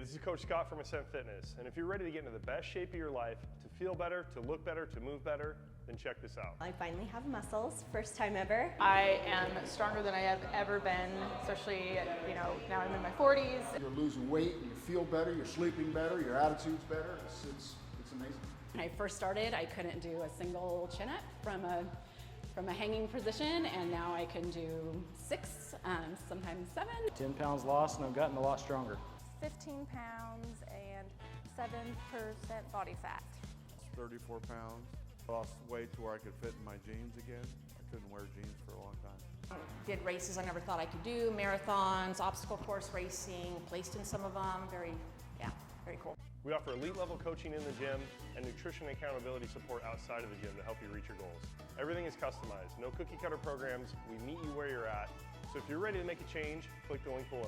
this is Coach Scott from Ascent Fitness, and if you're ready to get into the best shape of your life, to feel better, to look better, to move better, then check this out. I finally have muscles, first time ever. I am stronger than I have ever been, especially, now I'm in my 40s. You're losing weight, you feel better, you're sleeping better, your attitude's better. It's amazing. When I first started, I couldn't do a single chin-up from a hanging position, and now I can do 6, sometimes 7. 10 pounds lost, and I've gotten a lot stronger. 15 pounds and 7% body fat. 34 pounds. Lost weight to where I could fit in my jeans again. I couldn't wear jeans for a long time. Did races I never thought I could do, marathons, obstacle course racing, placed in some of them. Very cool. We offer elite level coaching in the gym and nutrition and accountability support outside of the gym to help you reach your goals. Everything is customized, no cookie cutter programs. We meet you where you're at. So if you're ready to make a change, click the link below.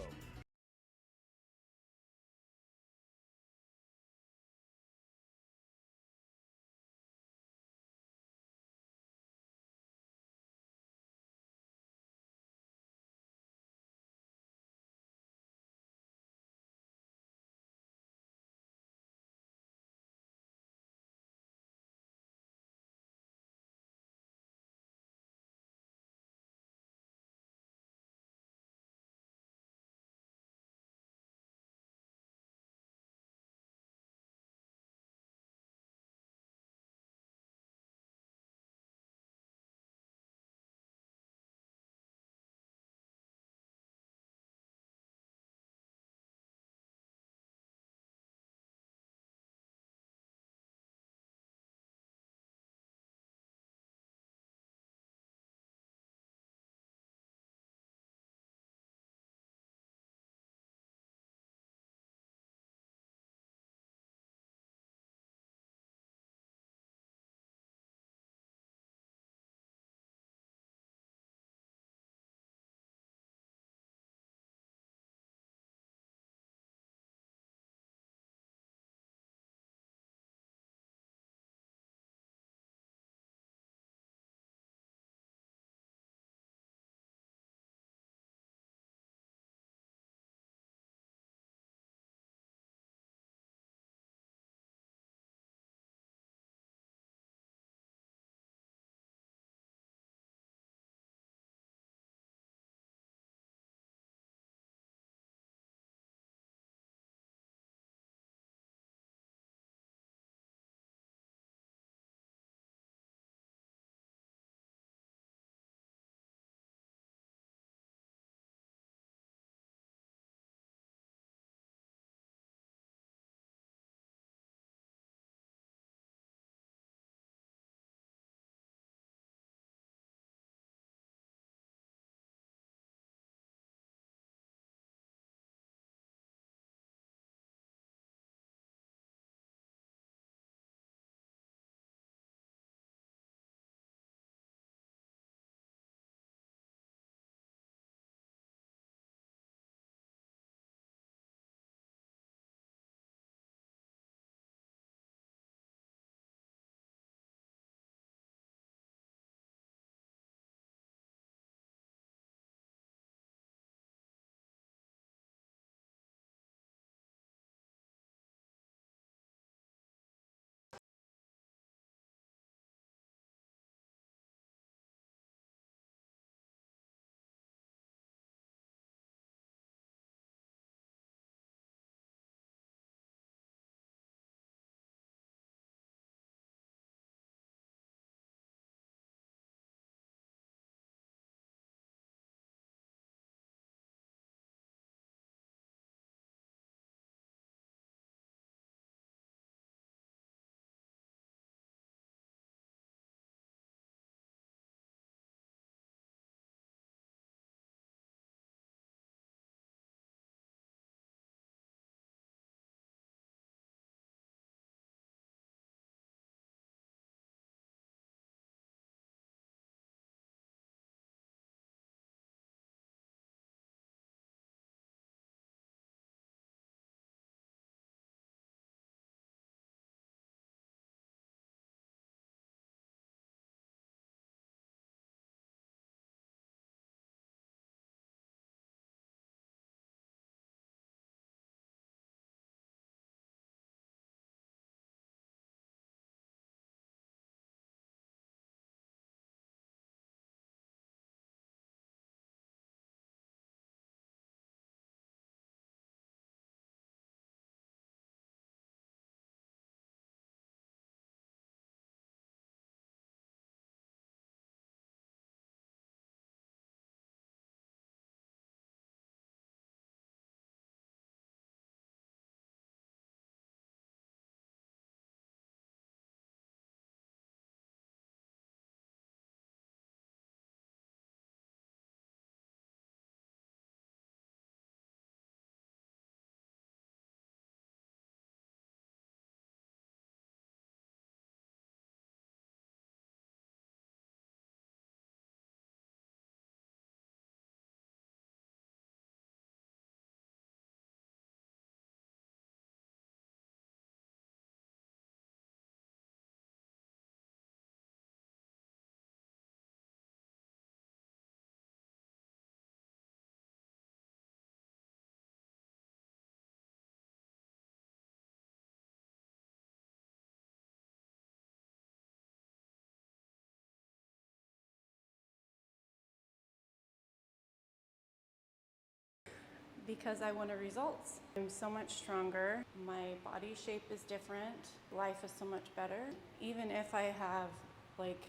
because I wanted results. I'm so much stronger. My body shape is different. Life is so much better. Even if I have like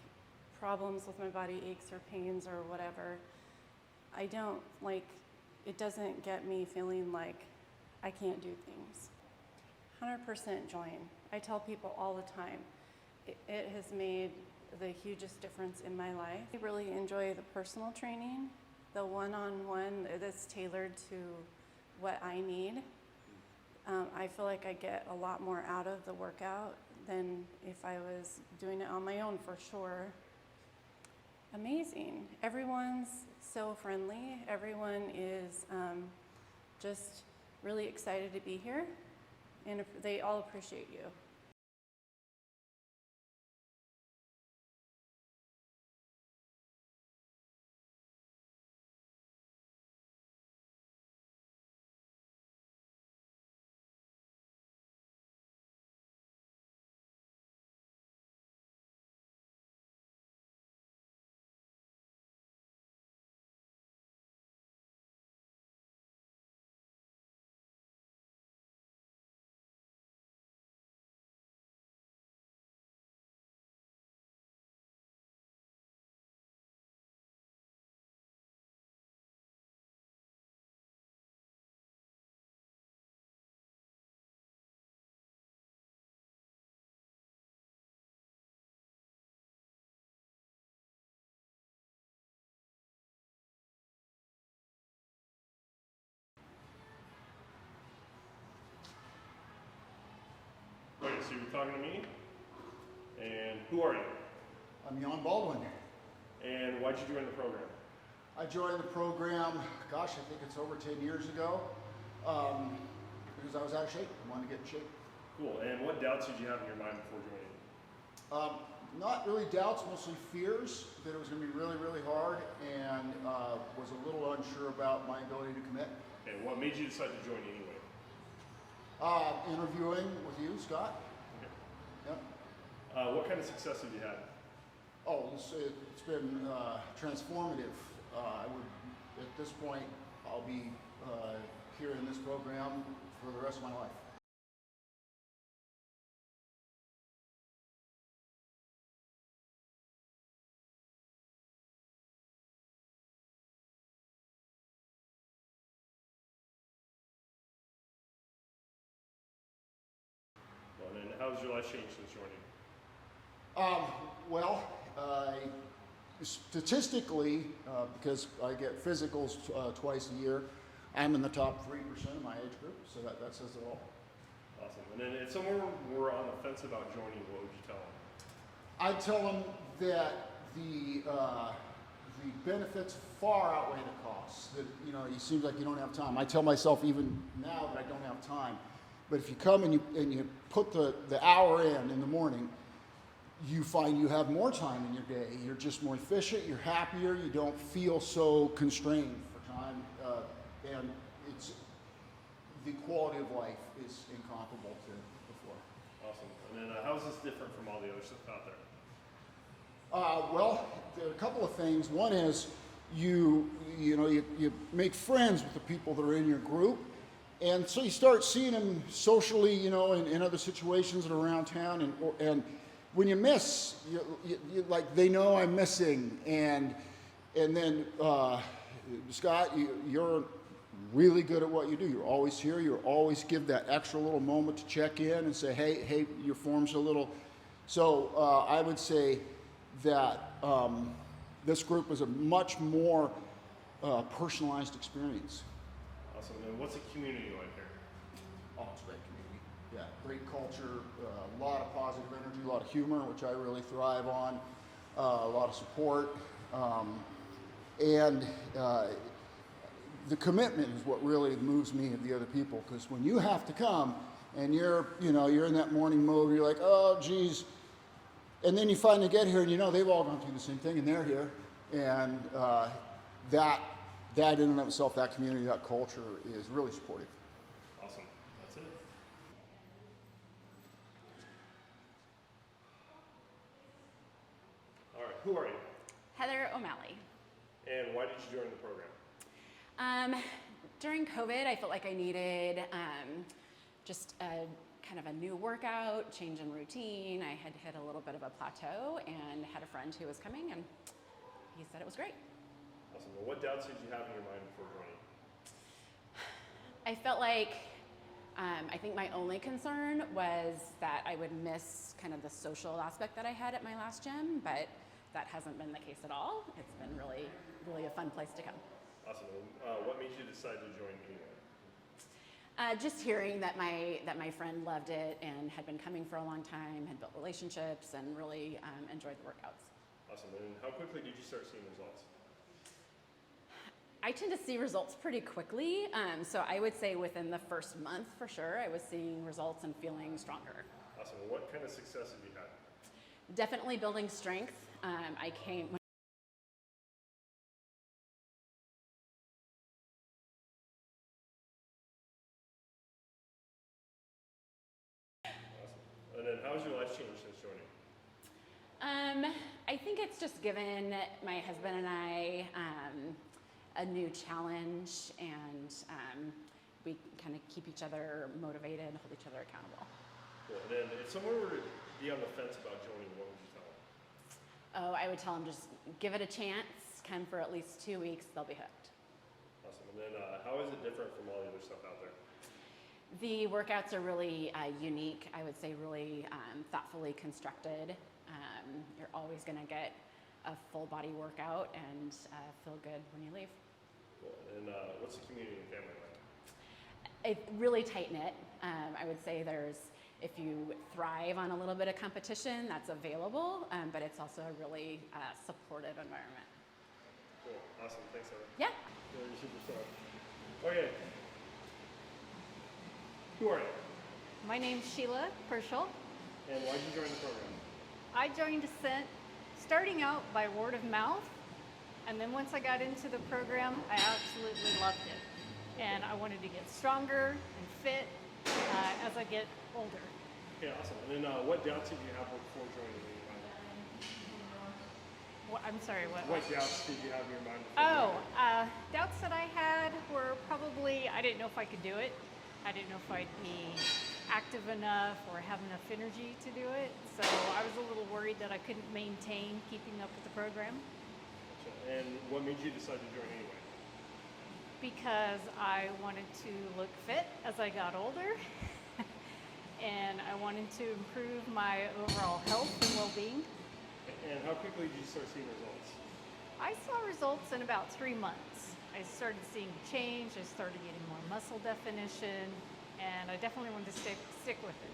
problems with my body, aches or pains or whatever, I don't like, it doesn't get me feeling like I can't do things. 100% join. I tell people all the time, it has made the hugest difference in my life. I really enjoy the personal training, the one-on-one that's tailored to what I need. I feel like I get a lot more out of the workout than if I was doing it on my own, for sure. Amazing. Everyone's so friendly. Everyone is just really excited to be here, and they all appreciate you. Wait, so you're talking to me? And who are you? I'm Jan Baldwin. And why'd you join the program? I joined the program, gosh, I think it's over 10 years ago, because I was out of shape. I wanted to get in shape. Cool. And what doubts did you have in your mind before joining? Not really doubts, mostly fears that it was going to be really, really hard, and was a little unsure about my ability to commit. And what made you decide to join anyway? Interviewing with you, Scott. Okay. Yep. What kind of success have you had? Oh, it's been transformative. At this point, I'll be here in this program for the rest of my life. And then how's your life changed since joining? Well, statistically, because I get physicals twice a year, I'm in the top 3% of my age group, so that says it all. Awesome. And then if someone were on the fence about joining, what would you tell them? I'd tell them that the benefits far outweigh the costs. That, you know, it seems like you don't have time. I tell myself even now that I don't have time. But if you come and you put the hour in the morning, you find you have more time in your day. You're just more efficient, you're happier, you don't feel so constrained for time. And the quality of life is incomparable to before. Awesome. And then how is this different from all the other stuff out there? Well, there are a couple of things. One is you make friends with the people that are in your group. And so you start seeing them socially, you know, in other situations that are around town. And when you miss, you like, they know I'm missing. And then, Scott, you're really good at what you do. You're always here. You always give that extra little moment to check in and say, hey, your form's a little. So I would say that this group is a much more personalized experience. Awesome. And what's the community like here? Oh, it's a great community. Yeah, great culture, a lot of positive energy, a lot of humor, which I really thrive on, a lot of support, and the commitment is what really moves me of the other people. Because when you have to come and you're in that morning mode, you're like, oh, geez, and then you finally get here and you know they've all gone through the same thing and they're here, and that in and of itself, that community, that culture is really supportive. Awesome. That's it. All right. Who are you? Heather O'Malley. And why did you join the program? During COVID, I felt like I needed just a kind of a new workout, change in routine. I had hit a little bit of a plateau and had a friend who was coming, and he said it was great. Awesome. Well, what doubts did you have in your mind before joining? I felt like, I think my only concern was that I would miss kind of the social aspect that I had at my last gym, but that hasn't been the case at all. It's been really, really a fun place to come. Awesome. What made you decide to join anyway? Just hearing that my friend loved it and had been coming for a long time, had built relationships, and really enjoyed the workouts. Awesome. And how quickly did you start seeing results? I tend to see results pretty quickly, so I would say within the first month for sure, I was seeing results and feeling stronger. Awesome. And what kind of success have you had? Definitely building strength. I came. Awesome. And then how has your life changed since joining? I think it's just given my husband and I a new challenge, and we kind of keep each other motivated and hold each other accountable. Cool. And then if someone were to be on the fence about joining, what would you tell them? Oh, I would tell them just give it a chance, come for at least 2 weeks, they'll be hooked. Awesome. And then how is it different from all the other stuff out there? The workouts are really unique, I would say really thoughtfully constructed. You're always going to get a full body workout and feel good when you leave. Cool. And what's the community and family like? It's really tight knit. I would say if you thrive on a little bit of competition, that's available, but it's also a really supportive environment. Cool. Awesome. Thanks, Heather. Yeah. You're a superstar. Okay. Who are you? My name's Sheila Pershel. And why did you join the program? I joined Ascent starting out by word of mouth, and then once I got into the program, I absolutely loved it. And I wanted to get stronger and fit as I get older. Okay, awesome. And then what doubts did you have before joining? I'm sorry, what? What doubts did you have in your mind before joining? Doubts that I had were probably, I didn't know if I could do it. I didn't know if I'd be active enough or have enough energy to do it. So I was a little worried that I couldn't maintain keeping up with the program. Gotcha. And what made you decide to join anyway? Because I wanted to look fit as I got older. And I wanted to improve my overall health and well-being. And how quickly did you start seeing results? I saw results in about 3 months. I started seeing change, I started getting more muscle definition, and I definitely wanted to stick with it.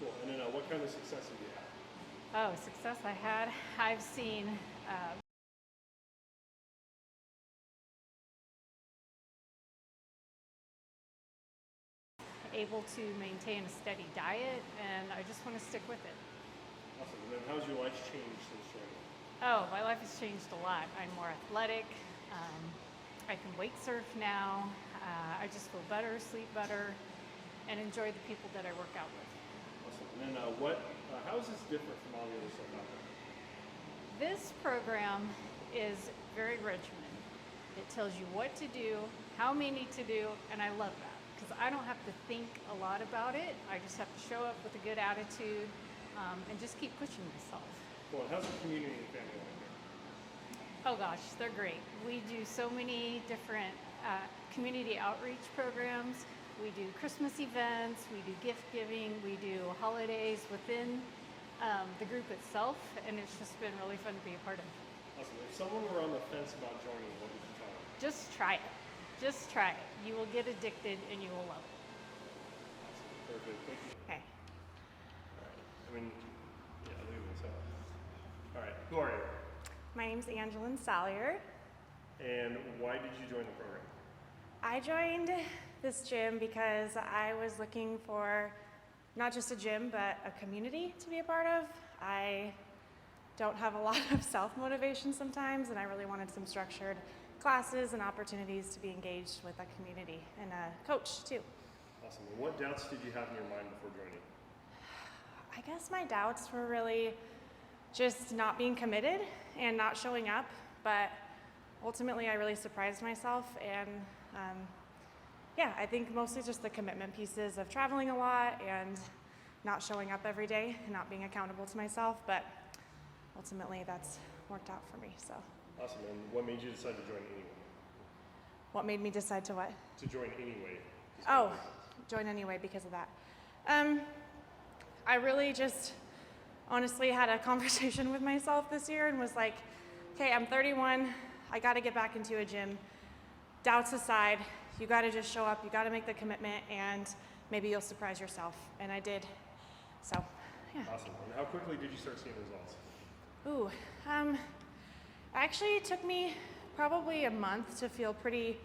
Cool. And then what kind of success did you have? Oh, success I had. I've seen able to maintain a steady diet, and I just want to stick with it. Awesome. And then how's your life changed since joining? Oh, my life has changed a lot. I'm more athletic. I can wake surf now. I just feel better, sleep better, and enjoy the people that I work out with. Awesome. And then how is this different from all the other stuff out there? This program is very regimented. It tells you what to do, how many to do, and I love that because I don't have to think a lot about it. I just have to show up with a good attitude and just keep pushing myself. Well, how's the community and family like here? Oh gosh, they're great. We do so many different community outreach programs. We do Christmas events, we do gift giving, we do holidays within the group itself, and it's just been really fun to be a part of. Awesome. If someone were on the fence about joining, what would you tell them? Just try it. Just try it. You will get addicted and you will love it. Awesome. Perfect. Thank you. Okay. All right. Look at this up. All right. Who are you? My name's Angeline Salyer. And why did you join the program? I joined this gym because I was looking for not just a gym, but a community to be a part of. I don't have a lot of self-motivation sometimes, and I really wanted some structured classes and opportunities to be engaged with a community and a coach too. Awesome. And what doubts did you have in your mind before joining? I guess my doubts were really just not being committed and not showing up, but ultimately I really surprised myself and yeah, I think mostly just the commitment pieces of traveling a lot and not showing up every day and not being accountable to myself, but ultimately that's worked out for me, so. Awesome, and what made you decide to join anyway? What made me decide to what? To join anyway. Oh, join anyway because of that. I really just honestly had a conversation with myself this year and was like, okay, I'm 31, I gotta get back into a gym. Doubts aside, you gotta just show up, you gotta make the commitment, and maybe you'll surprise yourself. And I did, so, yeah. Awesome, and how quickly did you start seeing results? Ooh, actually it took me probably a month to feel pretty,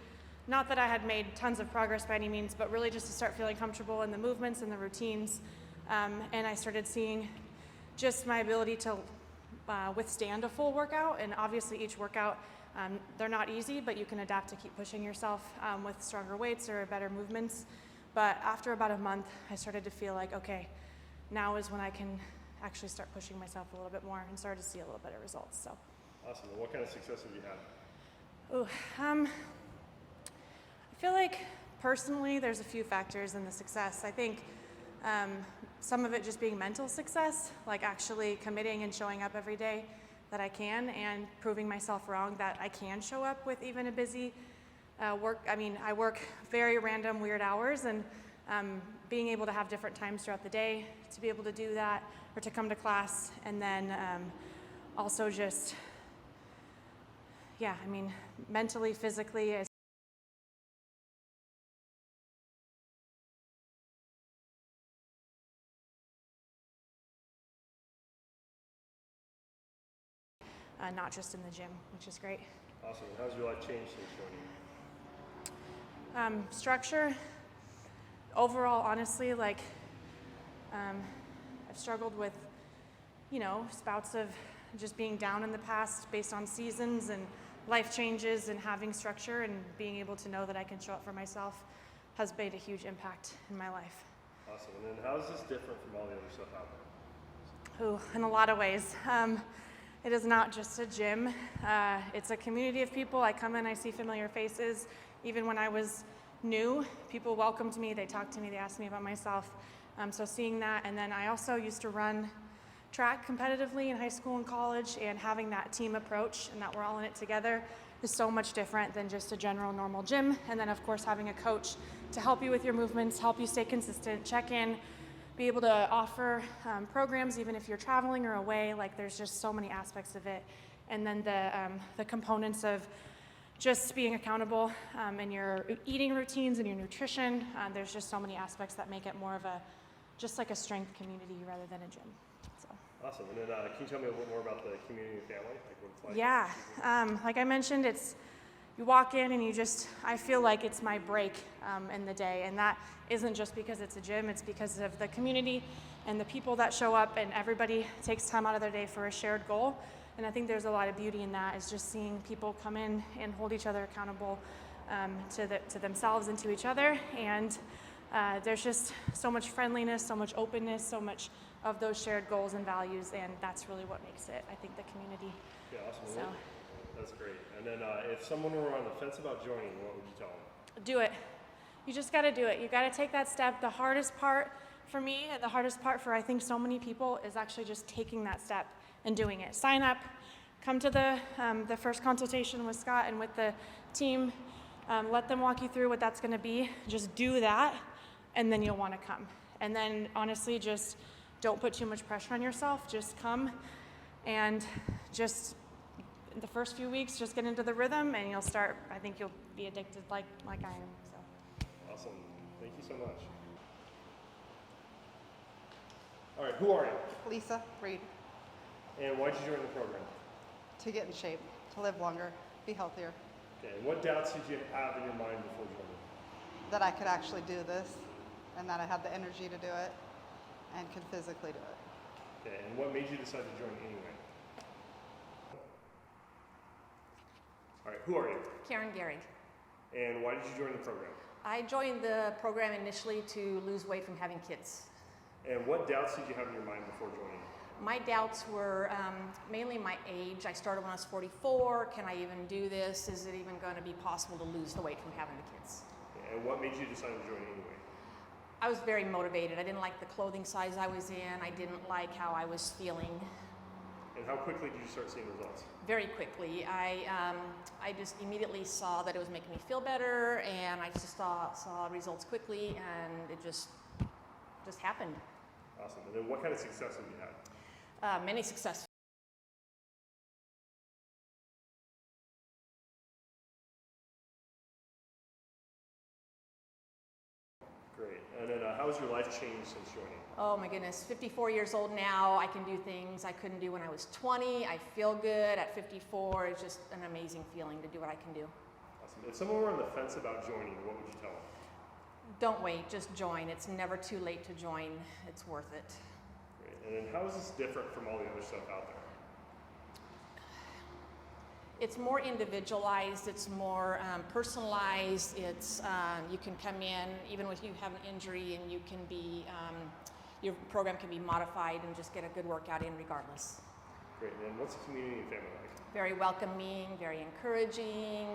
not that I had made tons of progress by any means, but really just to start feeling comfortable in the movements and the routines. And I started seeing just my ability to withstand a full workout. And obviously each workout, they're not easy, but you can adapt to keep pushing yourself with stronger weights or better movements. But after about a month, I started to feel like, okay, now is when I can actually start pushing myself a little bit more and started to see a little better results, so. Awesome, and what kind of success have you had? Ooh, I feel like personally there's a few factors in the success. I think some of it just being mental success, like actually committing and showing up every day that I can and proving myself wrong that I can show up with even a busy work. I mean, I work very random, weird hours, and being able to have different times throughout the day to be able to do that or to come to class, and then also just, yeah, I mean, mentally, physically, not just in the gym, which is great. Awesome. How's your life changed since joining? Structure, overall, honestly, like, I've struggled with, you know, spouts of just being down in the past based on seasons and life changes, and having structure and being able to know that I can show up for myself has made a huge impact in my life. Awesome. And then how is this different from all the other stuff out there? Ooh, in a lot of ways. It is not just a gym. It's a community of people. I come in, I see familiar faces. Even when I was new, people welcomed me, they talked to me, they asked me about myself. So seeing that, and then I also used to run track competitively in high school and college, and having that team approach and that we're all in it together is so much different than just a general normal gym. And then of course having a coach to help you with your movements, help you stay consistent, check in, be able to offer programs even if you're traveling or away. Like, there's just so many aspects of it. And then the components of just being accountable in your eating routines and your nutrition. There's just so many aspects that make it more of a, just like a strength community rather than a gym. So. Awesome. And then can you tell me a little more about the community and family? Like what it's like? Yeah, like I mentioned, it's, you walk in and you just, I feel like it's my break in the day. And that isn't just because it's a gym, it's because of the community and the people that show up, and everybody takes time out of their day for a shared goal. And I think there's a lot of beauty in that, is just seeing people come in and hold each other accountable to themselves and to each other. And there's just so much friendliness, so much openness, so much of those shared goals and values, and that's really what makes it, I think, the community. Yeah, awesome. So. That's great. And then if someone were on the fence about joining, what would you tell them? Do it. You just got to do it. You got to take that step. The hardest part for me, and the hardest part for I think so many people, is actually just taking that step and doing it. Sign up, come to the first consultation with Scott and with the team. Let them walk you through what that's going to be. Just do that, and then you'll want to come. And then honestly, just don't put too much pressure on yourself. Just come, and just the first few weeks, just get into the rhythm, and you'll start. I think you'll be addicted like I am. So. Awesome. Thank you so much. All right, who are you? Lisa Reed. And why did you join the program? To get in shape, to live longer, be healthier. Okay, and what doubts did you have in your mind before joining? That I could actually do this, and that I had the energy to do it, and could physically do it. Okay, and what made you decide to join anyway? All right, who are you? Karen Gehrig. And why did you join the program? I joined the program initially to lose weight from having kids. And what doubts did you have in your mind before joining? My doubts were mainly my age. I started when I was 44. Can I even do this? Is it even going to be possible to lose the weight from having the kids? And what made you decide to join anyway? I was very motivated. I didn't like the clothing size I was in. I didn't like how I was feeling. And how quickly did you start seeing results? Very quickly. I just immediately saw that it was making me feel better, and I just saw results quickly, and it just happened. Awesome. And then what kind of success have you had? Many success. Great. And then how has your life changed since joining? Oh my goodness, 54 years old now. I can do things I couldn't do when I was 20. I feel good at 54. It's just an amazing feeling to do what I can do. Awesome. If someone were on the fence about joining, what would you tell them? Don't wait, just join. It's never too late to join. It's worth it. Great. And then how is this different from all the other stuff out there? It's more individualized, it's more personalized. It's you can come in even if you have an injury, and you can be your program can be modified and just get a good workout in regardless. Great. And then what's the community and family like? Very welcoming, very encouraging.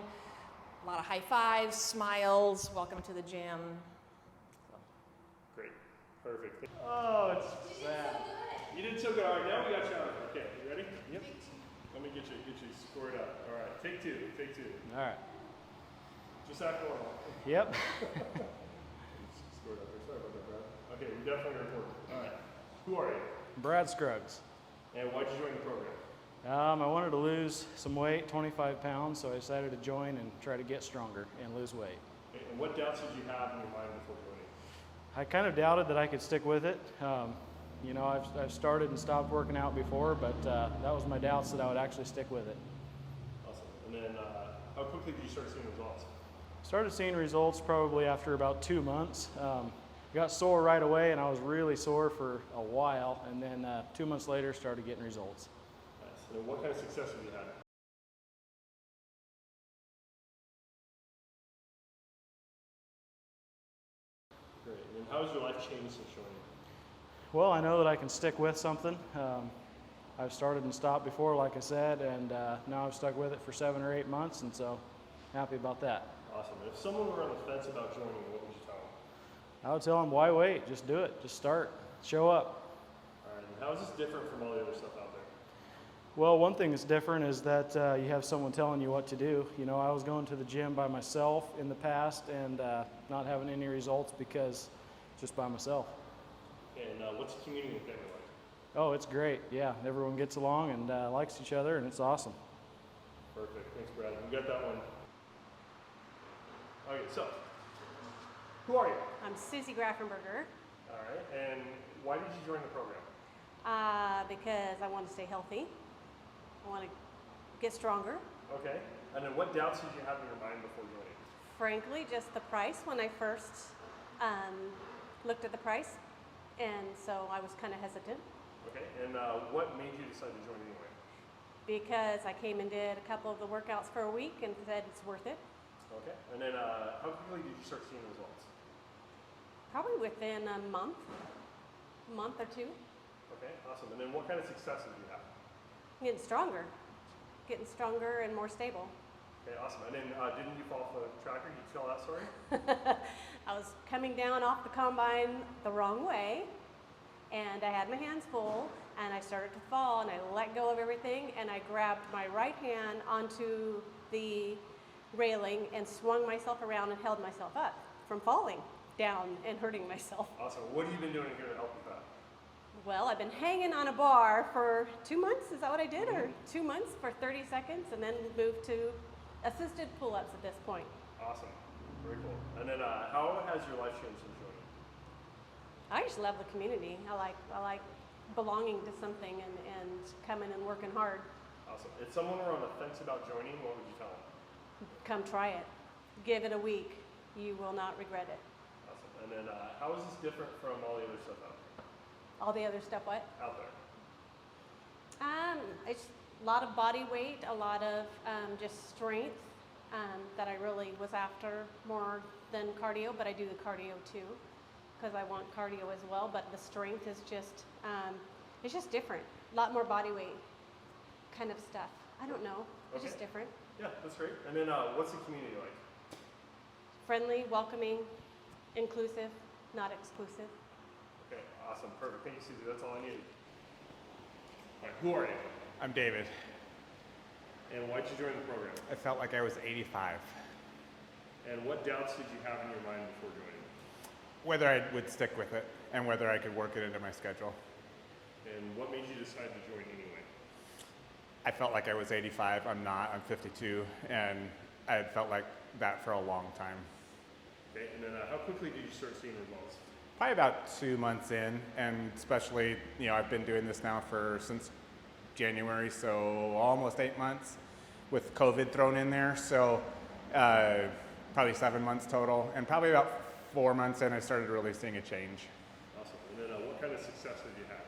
A lot of high fives, smiles. Welcome to the gym. Great. Perfect. Oh, it's sad. You did so good. All right, now we got you on. Okay, you ready? Yep. Let me get you scored up. All right, take two. All right. Just act normal. Yep. Scored up there. Sorry about that, Brad. Okay, you definitely recorded. All right. Who are you? Brad Scruggs. And why'd you join the program? I wanted to lose some weight, 25 pounds, so I decided to join and try to get stronger and lose weight. And what doubts did you have in your mind before joining? I kind of doubted that I could stick with it. You know, I've started and stopped working out before, but that was my doubts that I would actually stick with it. Awesome. And then how quickly did you start seeing results? Started seeing results probably after about 2 months. Got sore right away, and I was really sore for a while, and then 2 months later started getting results. Nice. And then what kind of success have you had? Great. And then how has your life changed since joining? Well, I know that I can stick with something. I've started and stopped before, like I said, and now I've stuck with it for 7 or 8 months, and so happy about that. Awesome. And if someone were on the fence about joining, what would you tell them? I would tell them, why wait? Just do it. Just start. Show up. All right. And how is this different from all the other stuff out there? Well, one thing that's different is that you have someone telling you what to do. You know, I was going to the gym by myself in the past and not having any results because just by myself. And what's the community and family like? Oh, it's great. Yeah, everyone gets along and likes each other, and it's awesome. Perfect. Thanks, Brad. We got that one. Okay, so who are you? I'm Susie Graffenberger. All right. And why did you join the program? Because I want to stay healthy. I want to get stronger. Okay. And then what doubts did you have in your mind before joining? Frankly, just the price when I first looked at the price. And so I was kind of hesitant. Okay. And what made you decide to join anyway? Because I came and did a couple of the workouts for a week and said it's worth it. Okay. And then how quickly did you start seeing results? Probably within a month or two. Okay, awesome. And then what kind of success did you have? Getting stronger and more stable. Okay, awesome. And then didn't you fall off the tracker? Did you tell that story? I was coming down off the combine the wrong way, and I had my hands full, and I started to fall, and I let go of everything, and I grabbed my right hand onto the railing and swung myself around and held myself up from falling down and hurting myself. Awesome. What have you been doing here to help with that? Well, I've been hanging on a bar for 2 months. Is that what I did? Or 2 months for 30 seconds, and then moved to assisted pull-ups at this point. Awesome. Very cool. And then how has your life changed since joining? I just love the community. I like belonging to something and coming and working hard. Awesome. If someone were on the fence about joining, what would you tell them? Come try it. Give it a week. You will not regret it. Awesome. And then how is this different from all the other stuff out there? All the other stuff what? Out there. It's a lot of body weight, a lot of just strength that I really was after more than cardio, but I do the cardio too because I want cardio as well, but the strength is just, it's just different. A lot more body weight kind of stuff. I don't know. It's just different. Yeah, that's great. And then what's the community like? friendly, welcoming, inclusive, not exclusive. Okay, awesome, perfect. Thank you, Susie. That's all I needed. All right, who are you? I'm David. And why'd you join the program? I felt like I was 85. And what doubts did you have in your mind before joining? Whether I would stick with it and whether I could work it into my schedule. And what made you decide to join anyway? I felt like I was 85. I'm not. I'm 52. And I had felt like that for a long time. Okay, and then how quickly did you start seeing results? Probably about 2 months in, and especially, I've been doing this now since January, so almost 8 months with COVID thrown in there. So probably 7 months total, and probably about 4 months in, I started really seeing a change. Awesome. And then what kind of success have you had?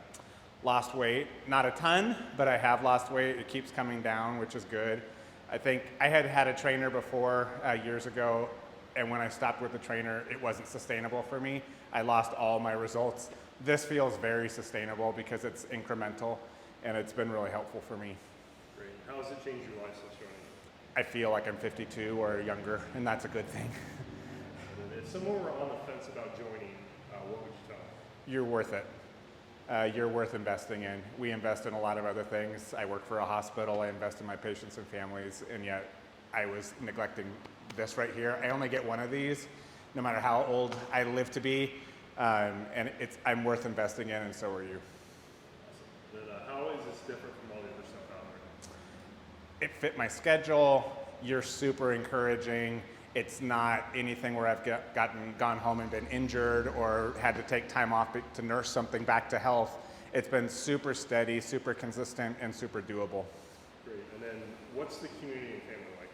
Lost weight, not a ton, but I have lost weight. It keeps coming down, which is good. I think I had a trainer before years ago, and when I stopped with the trainer, it wasn't sustainable for me. I lost all my results. This feels very sustainable because it's incremental, and it's been really helpful for me. Great. How has it changed your life since joining? I feel like I'm 52 or younger, and that's a good thing. And then if someone were on the fence about joining, what would you tell them? You're worth it. You're worth investing in. We invest in a lot of other things. I work for a hospital. I invest in my patients and families, and yet I was neglecting this right here. I only get one of these, no matter how old I live to be, and I'm worth investing in, and so are you. Awesome. Then how is this different from all the other stuff out there? It fit my schedule. You're super encouraging. It's not anything where I've gone home and been injured or had to take time off to nurse something back to health. It's been super steady, super consistent, and super doable. Great. And then what's the community and family like?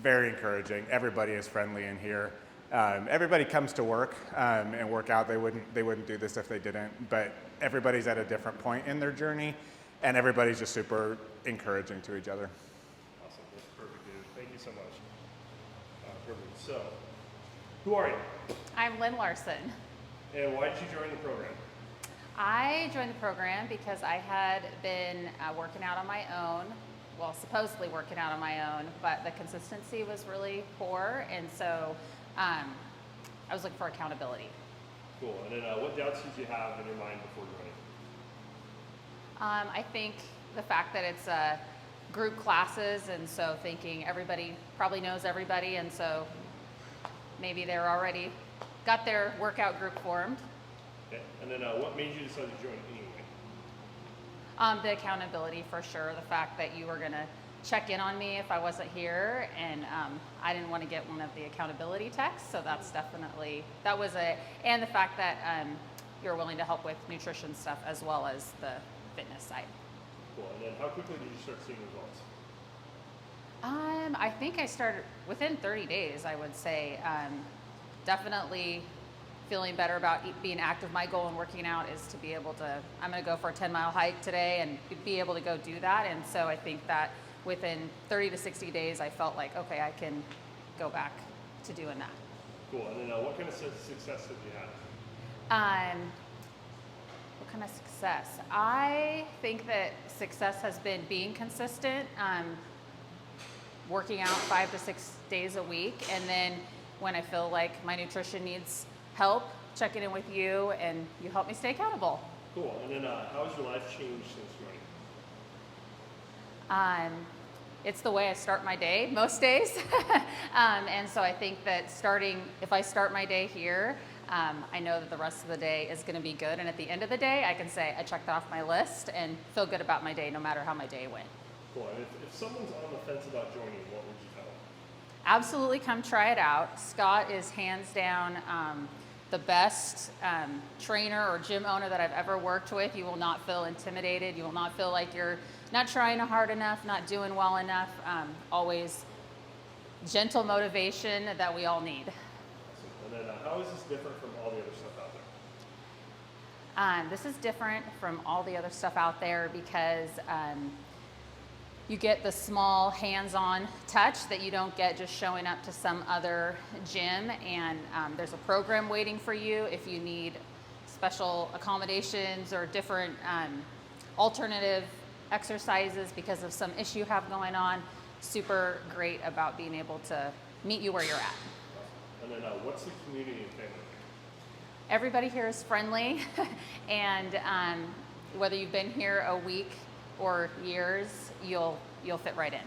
Very encouraging. Everybody is friendly in here. Everybody comes to work and work out. They wouldn't do this if they didn't. But everybody's at a different point in their journey, and everybody's just super encouraging to each other. Awesome. That's perfect, dude. Thank you so much. Perfect. So, who are you? I'm Lynn Larson. And why did you join the program? I joined the program because I had been working out on my own, well, supposedly working out on my own, but the consistency was really poor, and so I was looking for accountability. Cool. And then what doubts did you have in your mind before joining? I think the fact that it's group classes, and so thinking everybody probably knows everybody, and so maybe they're already got their workout group formed. Okay. And then what made you decide to join anyway? The accountability for sure. The fact that you were going to check in on me if I wasn't here, and I didn't want to get one of the accountability texts, so that's definitely, and the fact that you're willing to help with nutrition stuff as well as the fitness side. Cool. And then how quickly did you start seeing results? I think I started within 30 days, I would say. Definitely feeling better about being active. My goal in working out is to be able to, I'm going to go for a 10-mile hike today and be able to go do that. And so I think that within 30 to 60 days, I felt like, okay, I can go back to doing that. Cool. And then what kind of success have you had? What kind of success? I think that success has been being consistent, working out 5 to 6 days a week, and then when I feel like my nutrition needs help, checking in with you, and you help me stay accountable. Cool. And then how has your life changed since joining? It's the way I start my day most days. And so I think that if I start my day here, I know that the rest of the day is going to be good. And at the end of the day, I can say I checked off my list and feel good about my day no matter how my day went. Cool. And if someone's on the fence about joining, what would you tell them? Absolutely come try it out. Scott is hands down the best trainer or gym owner that I've ever worked with. You will not feel intimidated. You will not feel like you're not trying hard enough, not doing well enough. Always gentle motivation that we all need. Awesome. And then how is this different from all the other stuff out there? This is different from all the other stuff out there because you get the small hands-on touch that you don't get just showing up to some other gym, and there's a program waiting for you if you need special accommodations or different alternative exercises because of some issue you have going on. Super great about being able to meet you where you're at. And then what's the community and family like? Everybody here is friendly, and whether you've been here a week or years, you'll fit right in.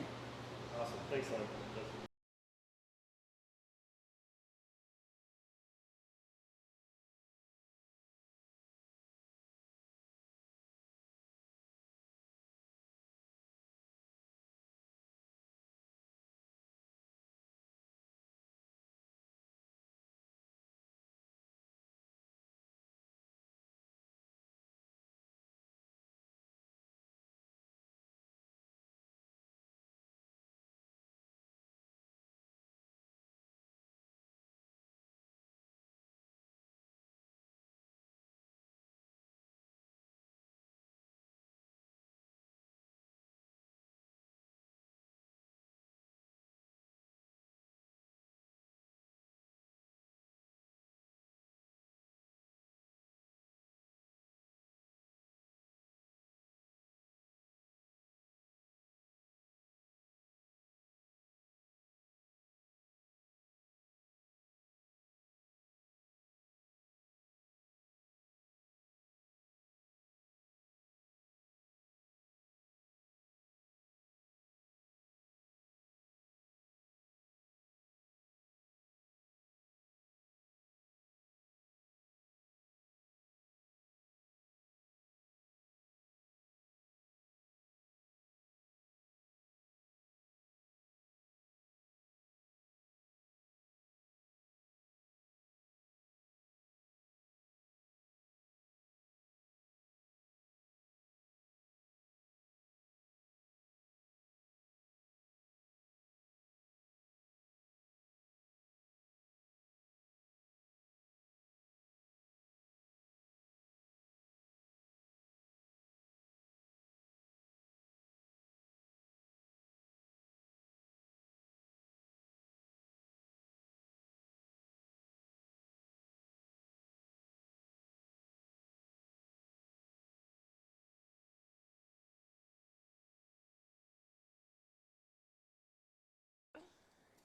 Awesome. Thanks, Lynn.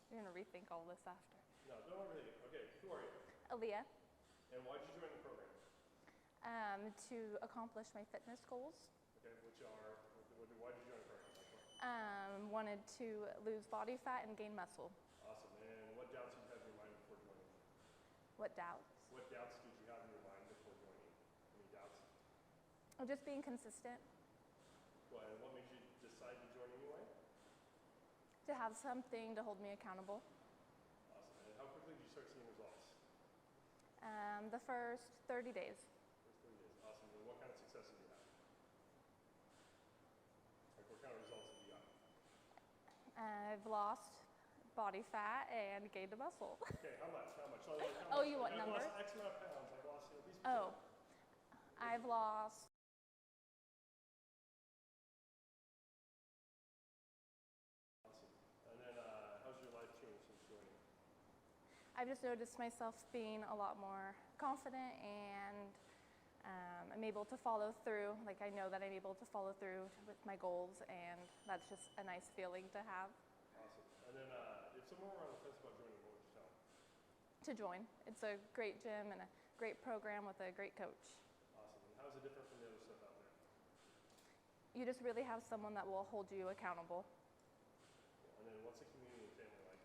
You're gonna rethink all this after. No, don't overthink it. Okay, who are you? Aaliyah, And why did you join the program? to accomplish my fitness goals. Okay, which are, why did you join the program? Like what? Wanted to lose body fat and gain muscle. Awesome. And what doubts did you have in your mind before joining? What doubts? What doubts did you have in your mind before joining? Any doubts? Just being consistent. Well, and what made you decide to join anyway? To have something to hold me accountable. Awesome. And how quickly did you start seeing results? The first 30 days. First 30 days. Awesome. And what kind of success did you have? Like what kind of results have you got? I've lost body fat and gained a muscle. Okay, how much? How much? So, like, Oh, you want numbers? I've lost X amount of pounds. I've lost, these Oh, I've lost. Awesome. And then how's your life changed since joining? I've just noticed myself being a lot more confident, and I'm able to follow through. Like, I know that I'm able to follow through with my goals, and that's just a nice feeling to have. Awesome. And then if someone were on the fence about joining, what would you tell them? To join. It's a great gym and a great program with a great coach. Awesome. And how is it different from the other stuff out there? You just really have someone that will hold you accountable. And then what's the community and family like?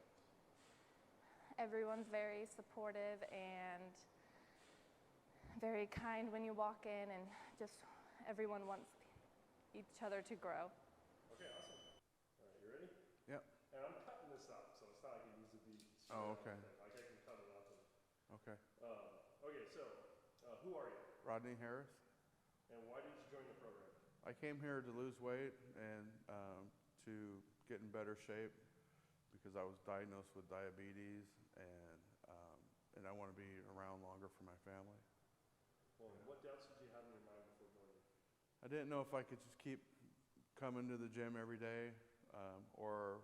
Everyone's very supportive and very kind when you walk in, and just everyone wants each other to grow. Okay, awesome. All right, you ready? Yep. And I'm cutting this up, so it's not like it needs to be straight Oh, up okay. thing. Like I can cut it up. And, Okay. okay, so who are you? Rodney Harris. And why did you join the program? I came here to lose weight and to get in better shape because I was diagnosed with diabetes, and I want to be around longer for my family. Well, what doubts did you have in your mind before joining? I didn't know if I could just keep coming to the gym every day, or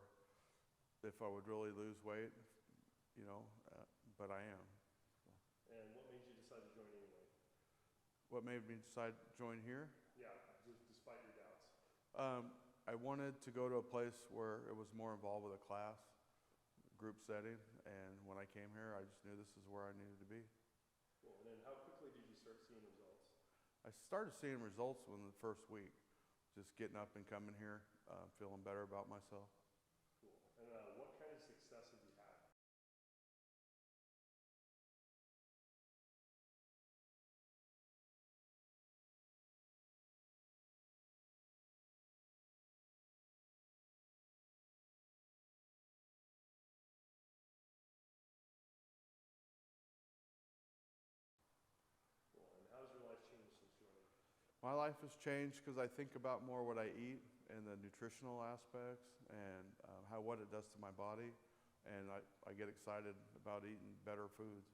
if I would really lose weight, but I am. And what made you decide to join anyway? What made me decide to join here? Yeah, despite your doubts. I wanted to go to a place where it was more involved with a class, group setting, and when I came here, I just knew this is where I needed to be. Cool. And then how quickly did you start seeing results? I started seeing results within the first week, just getting up and coming here, feeling better about myself. Cool. And what kind of success have you had? Cool. And how's your life changed since joining? My life has changed because I think about more what I eat and the nutritional aspects and what it does to my body, and I get excited about eating better foods.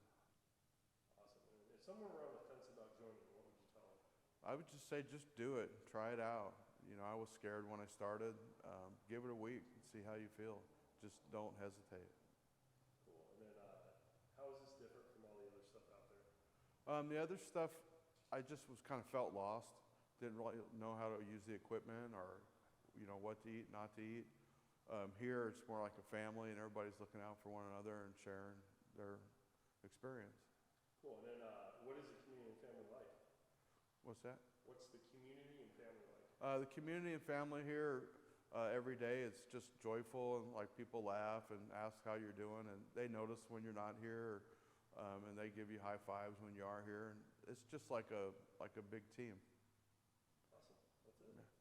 Awesome. And if someone were on the fence about joining, what would you tell them? I would just say just do it, try it out. You know, I was scared when I started. Give it a week and see how you feel. Just don't hesitate. Cool. And then how is this different from all the other stuff out there? The other stuff, I just was kind of felt lost. Didn't really know how to use the equipment or, you know, what to eat, not to eat. Here, it's more like a family, and everybody's looking out for one another and sharing their experience. Cool. And then what is the community and family like? What's that? What's the community and family like? The community and family here, every day, it's just joyful, and like people laugh and ask how you're doing, and they notice when you're not here, and they give you high fives when you are here, and it's just like a big team.